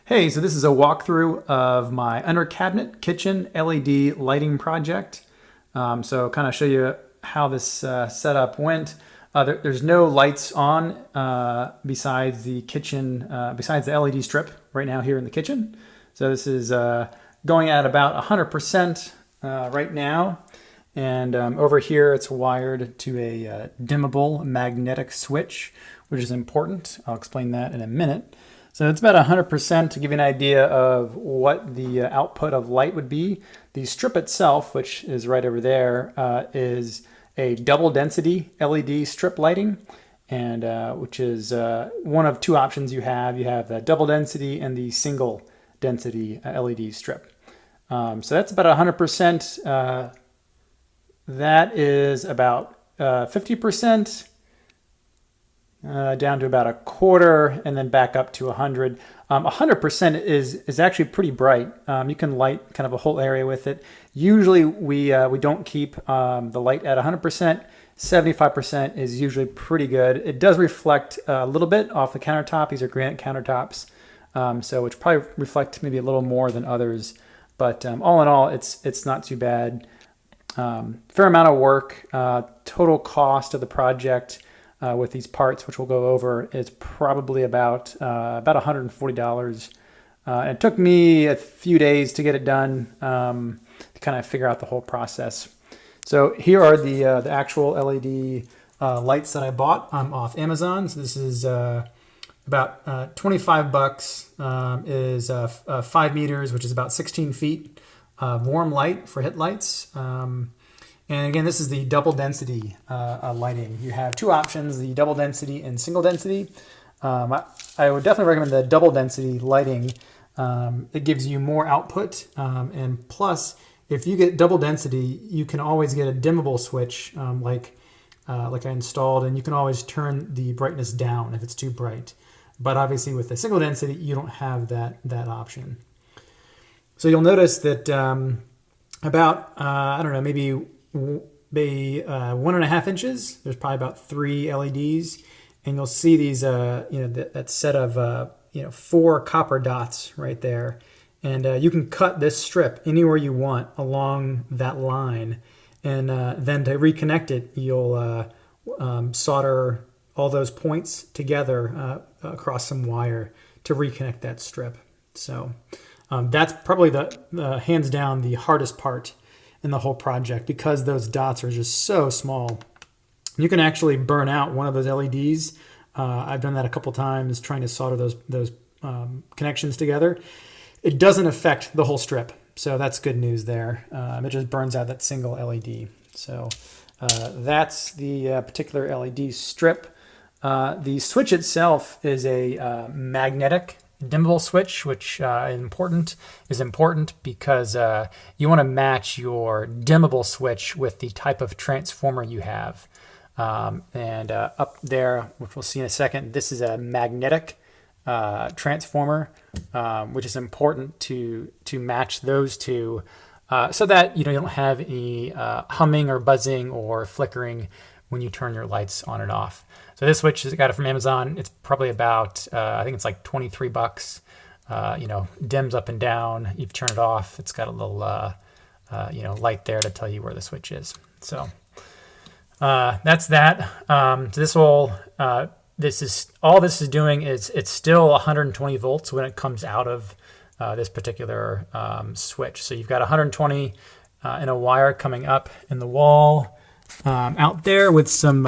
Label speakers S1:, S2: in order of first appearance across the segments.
S1: Hey, so this is a walkthrough of my under cabinet kitchen LED lighting project. So kind of show you how this setup went. There's no lights on besides the kitchen, besides the LED strip right now here in the kitchen. So this is going at about 100% right now. And over here it's wired to a dimmable magnetic switch, which is important. I'll explain that in a minute. So it's about 100% to give you an idea of what the output of light would be. The strip itself, which is right over there, is a double density LED strip lighting, and which is one of two options you have. You have the double density and the single density LED strip. So that's about 100%. That is about 50%. Down to about a quarter, and then back up to 100. 100% is actually pretty bright. You can light kind of a whole area with it. Usually we don't keep the light at 100%. 75% is usually pretty good. It does reflect a little bit off the countertop. These are granite countertops, so which probably reflect maybe a little more than others. But all in all, it's not too bad. Fair amount of work. Total cost of the project with these parts, which we'll go over, is probably about $140. It took me a few days to get it done to kind of figure out the whole process. So here are the actual LED lights that I bought off Amazon. So this is about 25 bucks. Is 5 meters, which is about 16 feet. Warm light for HitLights. And again, this is the double density lighting. You have two options, the double density and single density. I would definitely recommend the double density lighting. It gives you more output. And plus, if you get double density, you can always get a dimmable switch like I installed, and you can always turn the brightness down if it's too bright. But obviously with the single density, you don't have that option. So you'll notice that about, I don't know, maybe 1.5 inches. There's probably about 3 LEDs, and you'll see these, that set of 4 copper dots right there. And you can cut this strip anywhere you want along that line, and then to reconnect it, you'll solder all those points together across some wire to reconnect that strip. So that's probably the hands down the hardest part in the whole project, because those dots are just so small. You can actually burn out one of those LEDs. I've done that a couple times trying to solder those connections together. It doesn't affect the whole strip, so that's good news there. It just burns out that single LED. So that's the particular LED strip. The switch itself is a magnetic dimmable switch, which is important because you want to match your dimmable switch with the type of transformer you have. And up there, which we'll see in a second, this is a magnetic transformer, which is important to match those two so that you don't have any humming or buzzing or flickering when you turn your lights on and off. So this switch, I got it from Amazon. It's probably about, I think it's like 23 bucks. Dims up and down. You turn it off. It's got a little, light there to tell you where the switch is. So that's that. This is doing is it's still 120 volts when it comes out of this particular switch. So you've got 120 in a wire coming up in the wall out there with some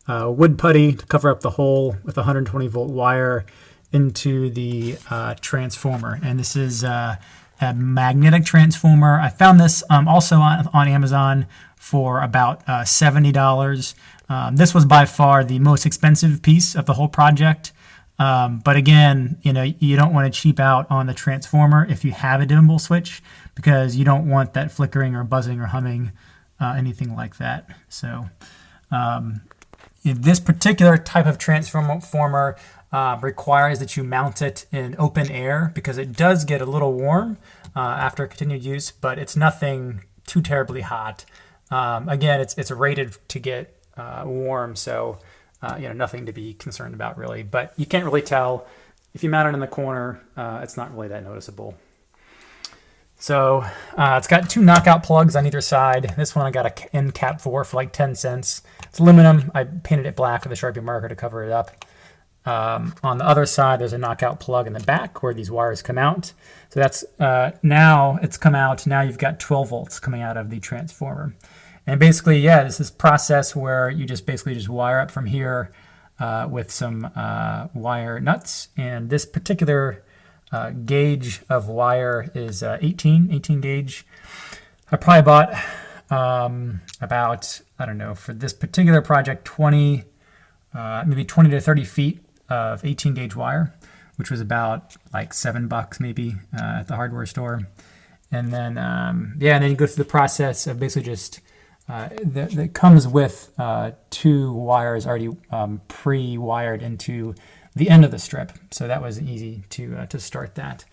S1: wood putty to cover up the hole with a 120 volt wire into the transformer. And this is a magnetic transformer. I found this also on Amazon for about $70. This was by far the most expensive piece of the whole project. But again, you don't want to cheap out on the transformer if you have a dimmable switch, because you don't want that flickering or buzzing or humming, anything like that. So this particular type of transformer requires that you mount it in open air, because it does get a little warm after continued use, but it's nothing too terribly hot. Again, it's rated to get warm, so nothing to be concerned about really. But you can't really tell if you mount it in the corner, it's not really that noticeable. So it's got 2 knockout plugs on either side. This one I got an end cap for like 10 cents. It's aluminum. I painted it black with a Sharpie marker to cover it up. On the other side, there's a knockout plug in the back where these wires come out. So that's now it's come out. Now you've got 12 volts coming out of the transformer. And basically, yeah, this is a process where you just basically just wire up from here with some wire nuts. And this particular gauge of wire is 18 gauge. I probably bought about, I don't know, for this particular project, maybe 20 to 30 feet of 18 gauge wire, which was about like $7 maybe at the hardware store. And then, and then you go through the process of basically just, that comes with 2 wires already pre-wired into the end of the strip. So that was easy to start that.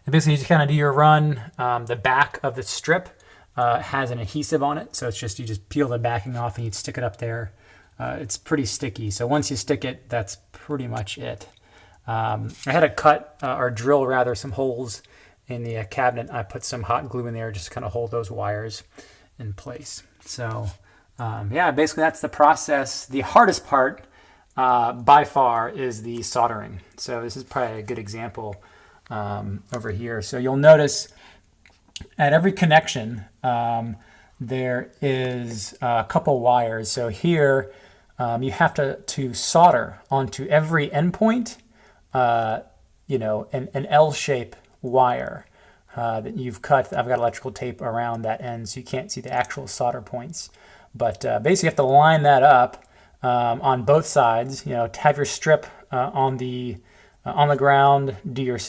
S1: And basically you just kind of do your run. The back of the strip has an adhesive on it. So it's just, you just peel the backing off and you stick it up there. It's pretty sticky. So once you stick it, that's pretty much it. I had to cut or drill rather some holes in the cabinet. I put some hot glue in there just to kind of hold those wires in place. So yeah, basically that's the process. The hardest part by far is the soldering. So this is probably a good example over here. So you'll notice at every connection there is a couple wires. So here you have to solder onto every endpoint, an L-shape wire that you've cut. I've got electrical tape around that end so you can't see the actual solder points. But basically you have to line that up on both sides, to have your strip on the ground, do your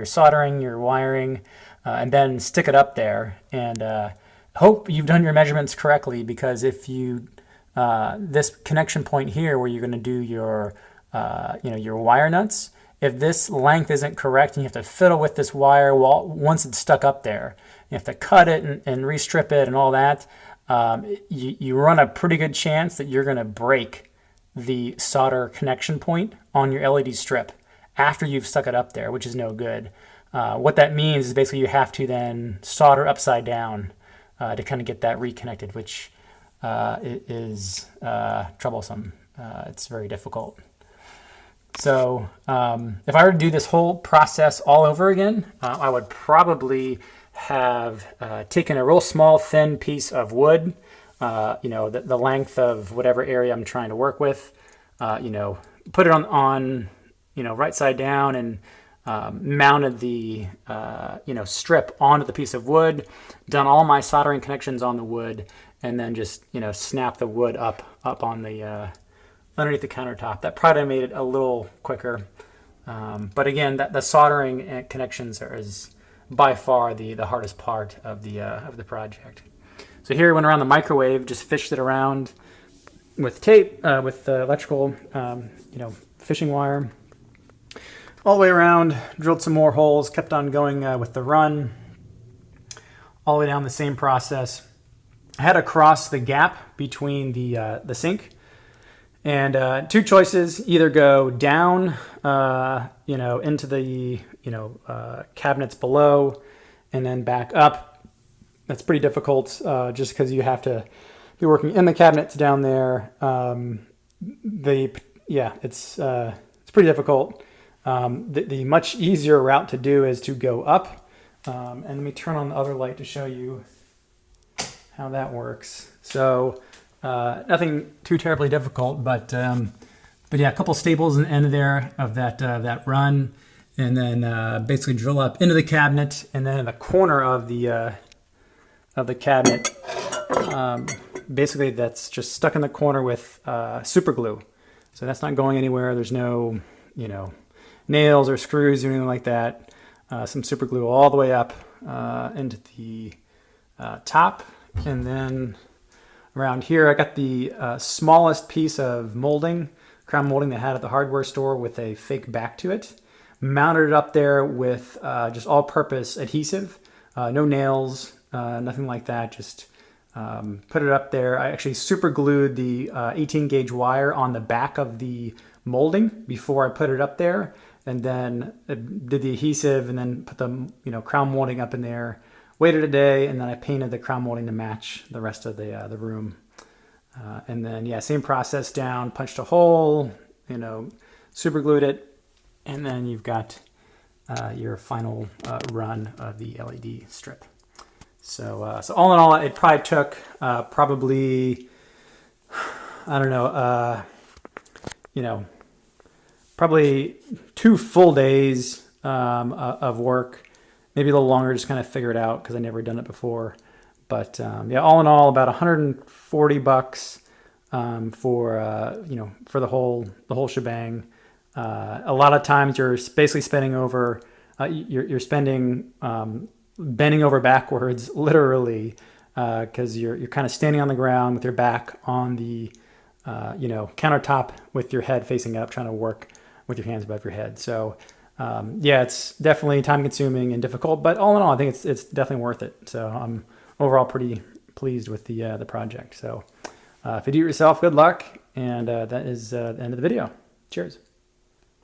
S1: soldering, your wiring, and then stick it up there. And hope you've done your measurements correctly, because if you this connection point here where you're going to do your your wire nuts, if this length isn't correct and you have to fiddle with this wire once it's stuck up there, you have to cut it and restrip it and all that, you run a pretty good chance that you're going to break the solder connection point on your LED strip after you've stuck it up there, which is no good. What that means is basically you have to then solder upside down to kind of get that reconnected, which is troublesome. It's very difficult. So if I were to do this whole process all over again, I would probably have taken a real small thin piece of wood, the length of whatever area I'm trying to work with, put it on right side down, and mounted the strip onto the piece of wood, done all my soldering connections on the wood, and then just snap the wood up on the underneath the countertop. That probably made it a little quicker. But again, the soldering connections is by far the hardest part of the project. So here, went around the microwave, just fished it around with tape, with electrical, fishing wire, all the way around. Drilled some more holes, kept on going with the run, all the way down the same process. I had to cross the gap between the sink. And 2 choices: either go down, into the cabinets below, and then back up. That's pretty difficult, just because you have to be working in the cabinets down there. It's pretty difficult. The much easier route to do is to go up. And let me turn on the other light to show you how that works. So. Nothing too terribly difficult, but yeah, a couple staples in the end there of that run, and then basically drill up into the cabinet, and then in the corner of the cabinet, basically that's just stuck in the corner with super glue. So that's not going anywhere. There's no nails or screws or anything like that. Some super glue all the way up into the top, and then around here, I got the smallest piece of molding, crown molding they had at the hardware store with a fake back to it. Mounted it up there with just all-purpose adhesive, no nails, nothing like that. Just put it up there. I actually super glued the 18 gauge wire on the back of the molding before I put it up there. and then did the adhesive, and then put the crown molding up in there. Waited a day, and then I painted the crown molding to match the rest of the room. And then same process down, punched a hole, super glued it, and then you've got your final run of the LED strip. So all in all, it probably took probably, I don't know, probably 2 full days of work, maybe a little longer, just kind of figure it out because I never done it before. But all in all, about $140 for the whole shebang. A lot of times you're basically spending over, you're spending bending over backwards, literally, because you're kind of standing on the ground with your back on the countertop with your head facing up, trying to work with your hands above your head. So it's definitely time consuming and difficult, but all in all, I think it's definitely worth it. So I'm overall pretty pleased with the project. So if you do it yourself, good luck. And that is the end of the video. Cheers.